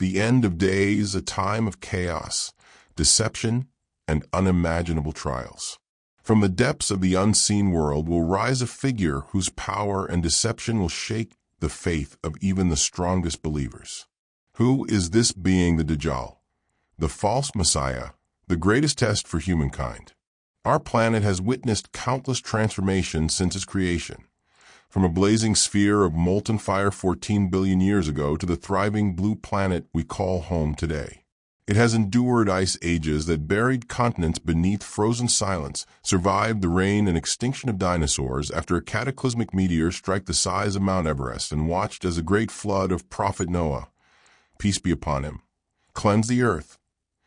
The end of days, a time of chaos, deception, and unimaginable trials. From the depths of the unseen world will rise a figure whose power and deception will shake the faith of even the strongest believers. Who is this being, the Dajjal? The false Messiah, the greatest test for humankind. Our planet has witnessed countless transformations since its creation, from a blazing sphere of molten fire 14 billion years ago to the thriving blue planet we call home today. It has endured ice ages that buried continents beneath frozen silence, survived the reign and extinction of dinosaurs after a cataclysmic meteor struck the size of Mount Everest, and watched as a great flood of Prophet Noah, peace be upon him, cleansed the earth,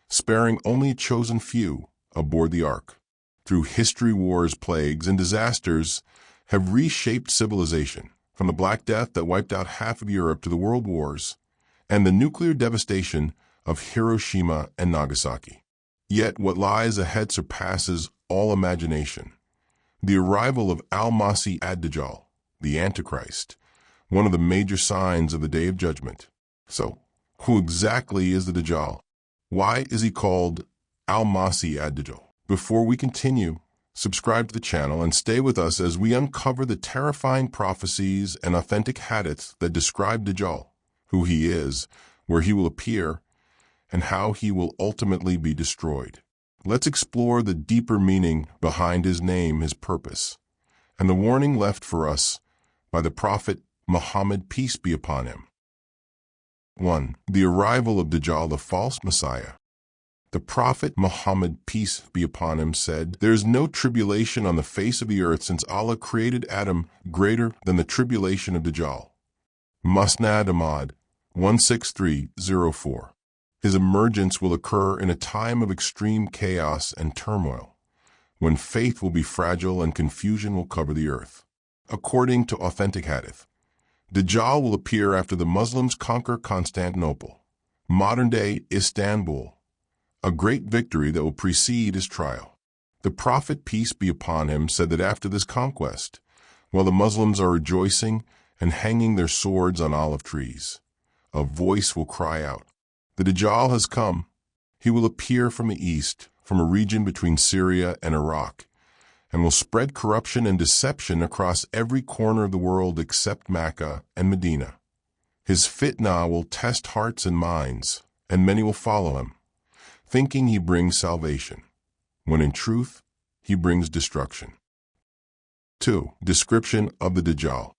sparing only a chosen few aboard the ark. Through history, wars, plagues, and disasters have reshaped civilization, from the Black Death that wiped out half of Europe to the world wars and the nuclear devastation of Hiroshima and Nagasaki. Yet what lies ahead surpasses all imagination. The arrival of Al-Masih ad-Dajjal, the Antichrist, one of the major signs of the Day of Judgment. So, who exactly is the Dajjal? Why is he called Al-Masih ad-Dajjal? Before we continue, subscribe to the channel and stay with us as we uncover the terrifying prophecies and authentic hadiths that describe Dajjal, who he is, where he will appear, and how he will ultimately be destroyed. Let's explore the deeper meaning behind his name, his purpose, and the warning left for us by the Prophet Muhammad, peace be upon him. 1. The arrival of Dajjal, the false Messiah. The Prophet Muhammad, peace be upon him, said, "There is no tribulation on the face of the earth since Allah created Adam greater than the tribulation of Dajjal." Musnad Ahmad 16304. His emergence will occur in a time of extreme chaos and turmoil, when faith will be fragile and confusion will cover the earth. According to authentic hadith, Dajjal will appear after the Muslims conquer Constantinople, modern-day Istanbul, a great victory that will precede his trial. The Prophet, peace be upon him, said that after this conquest, while the Muslims are rejoicing and hanging their swords on olive trees, a voice will cry out, "The Dajjal has come." He will appear from the east, from a region between Syria and Iraq, and will spread corruption and deception across every corner of the world except Mecca and Medina. His fitna will test hearts and minds, and many will follow him, thinking he brings salvation, when in truth, he brings destruction. 2. Description of the Dajjal.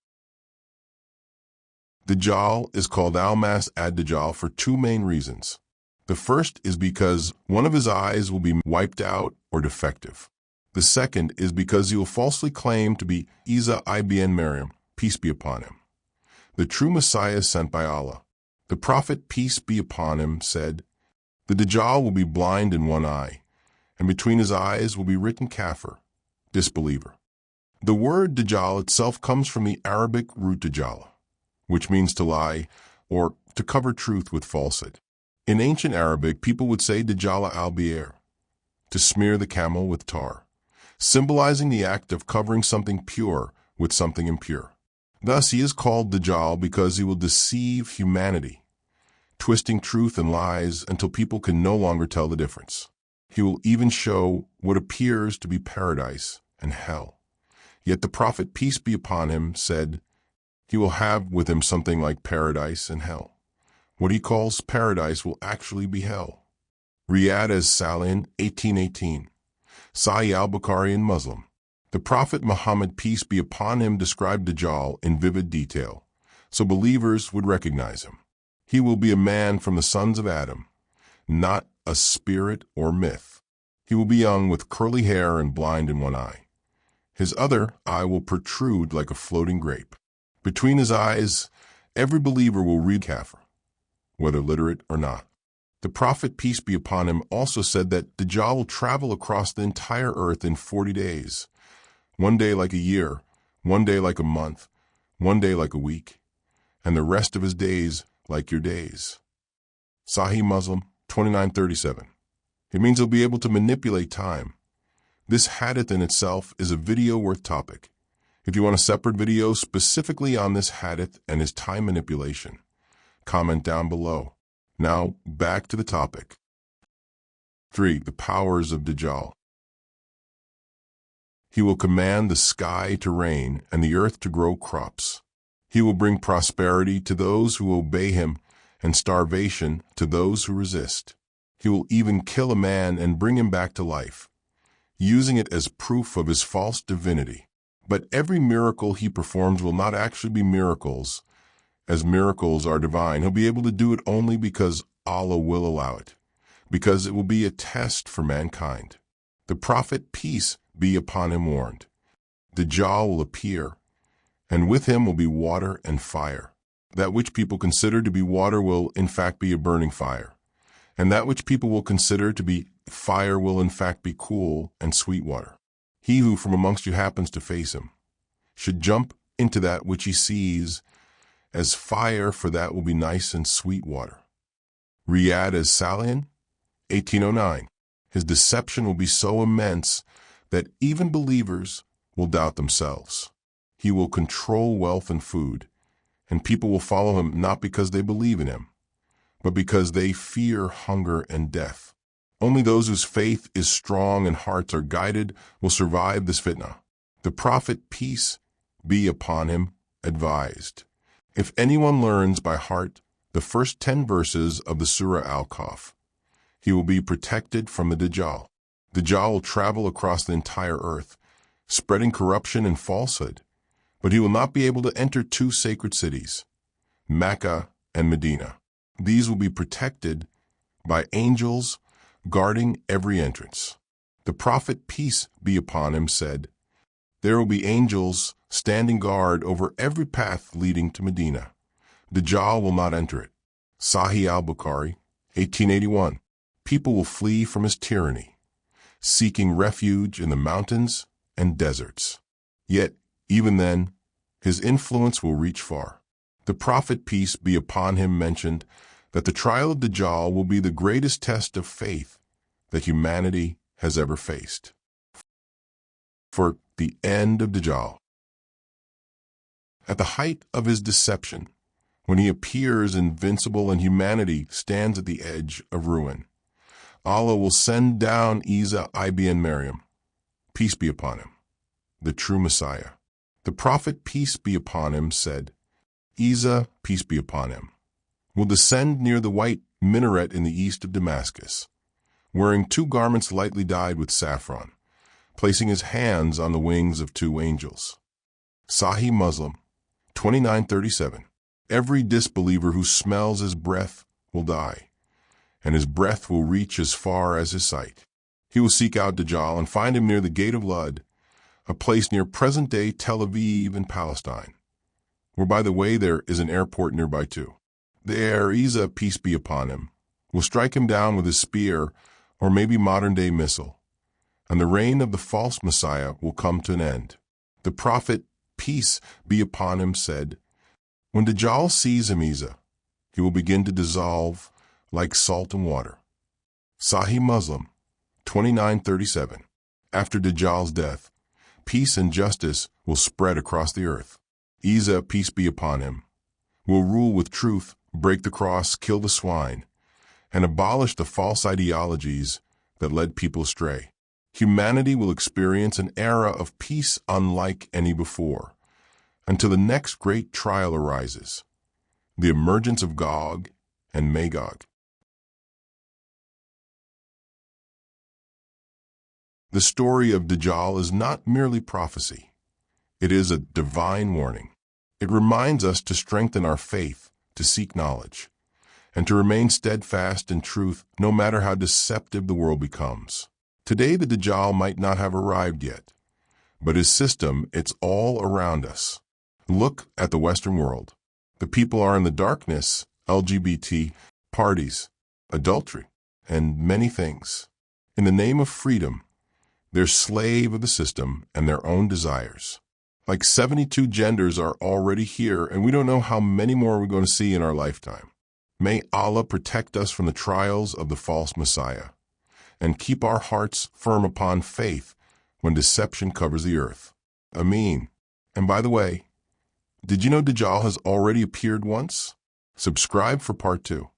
Dajjal is called Al-Masih ad-Dajjal for two main reasons. The first is because one of his eyes will be wiped out or defective. The second is because he will falsely claim to be Eesā ibn Maryam, peace be upon him, the true Messiah sent by Allah. The Prophet, peace be upon him, said, "The Dajjal will be blind in one eye, and between his eyes will be written Kafir, disbeliever." The word Dajjal itself comes from the Arabic root Dajjal, which means to lie or to cover truth with falsehood. In ancient Arabic, people would say Dajjala al-Bi'r, to smear the camel with tar, symbolizing the act of covering something pure with something impure. Thus, he is called Dajjal because he will deceive humanity, twisting truth and lies until people can no longer tell the difference. He will even show what appears to be paradise and hell. Yet the Prophet, peace be upon him, said he will have with him something like paradise and hell. What he calls paradise will actually be hell. Riyad as-Salin, 1818. Sahih al-Bukhari and Muslim. The Prophet Muhammad, peace be upon him, described Dajjal in vivid detail, so believers would recognize him. He will be a man from the sons of Adam, not a spirit or myth. He will be young with curly hair and blind in one eye. His other eye will protrude like a floating grape. Between his eyes, every believer will read Kafir, whether literate or not. The Prophet, peace be upon him, also said that Dajjal will travel across the entire earth in 40 days, one day like a year, one day like a month, one day like a week, and the rest of his days like your days. Sahih Muslim 2937. It means he'll be able to manipulate time. This hadith in itself is a video worth topic. If you want a separate video specifically on this hadith and his time manipulation, comment down below. Now, back to the topic. 3. The powers of Dajjal. He will command the sky to rain and the earth to grow crops. He will bring prosperity to those who obey him and starvation to those who resist. He will even kill a man and bring him back to life, using it as proof of his false divinity. But every miracle he performs will not actually be miracles, as miracles are divine. He'll be able to do it only because Allah will allow it, because it will be a test for mankind. The Prophet, peace be upon him, warned, Dajjal will appear, and with him will be water and fire. That which people consider to be water will in fact be a burning fire, and that which people will consider to be fire will in fact be cool and sweet water. He who from amongst you happens to face him should jump into that which he sees as fire, for that will be nice and sweet water. Riyad as-Salihin, 1809. His deception will be so immense that even believers will doubt themselves. He will control wealth and food, and people will follow him not because they believe in him, but because they fear hunger and death. Only those whose faith is strong and hearts are guided will survive this fitna. The Prophet, peace be upon him, advised, if anyone learns by heart the first 10 verses of the Surah Al-Kahf, he will be protected from the Dajjal. Dajjal will travel across the entire earth, spreading corruption and falsehood, but he will not be able to enter 2 sacred cities, Mecca and Medina. These will be protected by angels guarding every entrance. The Prophet, peace be upon him, said, there will be angels standing guard over every path leading to Medina. Dajjal will not enter it. Sahih al-Bukhari, 1881. People will flee from his tyranny, seeking refuge in the mountains and deserts. Yet, even then, his influence will reach far. The Prophet, peace be upon him, mentioned that the trial of Dajjal will be the greatest test of faith that humanity has ever faced. For the end of Dajjal. At the height of his deception, when he appears invincible and humanity stands at the edge of ruin, Allah will send down Eesā ibn Maryam, peace be upon him, the true Messiah. The Prophet, peace be upon him, said, Eesā, peace be upon him, will descend near the white minaret in the east of Damascus, wearing 2 garments lightly dyed with saffron, placing his hands on the wings of 2 angels. Sahih Muslim, 2937. Every disbeliever who smells his breath will die, and his breath will reach as far as his sight. He will seek out Dajjal and find him near the Gate of Ludd, a place near present-day Tel Aviv in Palestine, where, by the way, there is an airport nearby too. There, Eesā, peace be upon him, will strike him down with his spear or maybe modern-day missile, and the reign of the false Messiah will come to an end. The Prophet, peace be upon him, said, when Dajjal sees him, Eesā, he will begin to dissolve like salt and water. Sahih Muslim, 2937. After Dajjal's death, peace and justice will spread across the earth. Eesā, peace be upon him, will rule with truth, break the cross, kill the swine, and abolish the false ideologies that led people astray. Humanity will experience an era of peace unlike any before, until the next great trial arises, the emergence of Gog and Magog. The story of Dajjal is not merely prophecy. It is a divine warning. It reminds us to strengthen our faith, to seek knowledge, and to remain steadfast in truth no matter how deceptive the world becomes. Today the Dajjal might not have arrived yet, but his system, it's all around us. Look at the Western world. The people are in the darkness, LGBT, parties, adultery, and many things. In the name of freedom, they're slave of the system and their own desires. Like 72 genders are already here, and we don't know how many more we're going to see in our lifetime. May Allah protect us from the trials of the false Messiah, and keep our hearts firm upon faith when deception covers the earth. Ameen. And by the way, did you know Dajjal has already appeared once? Subscribe for part 2.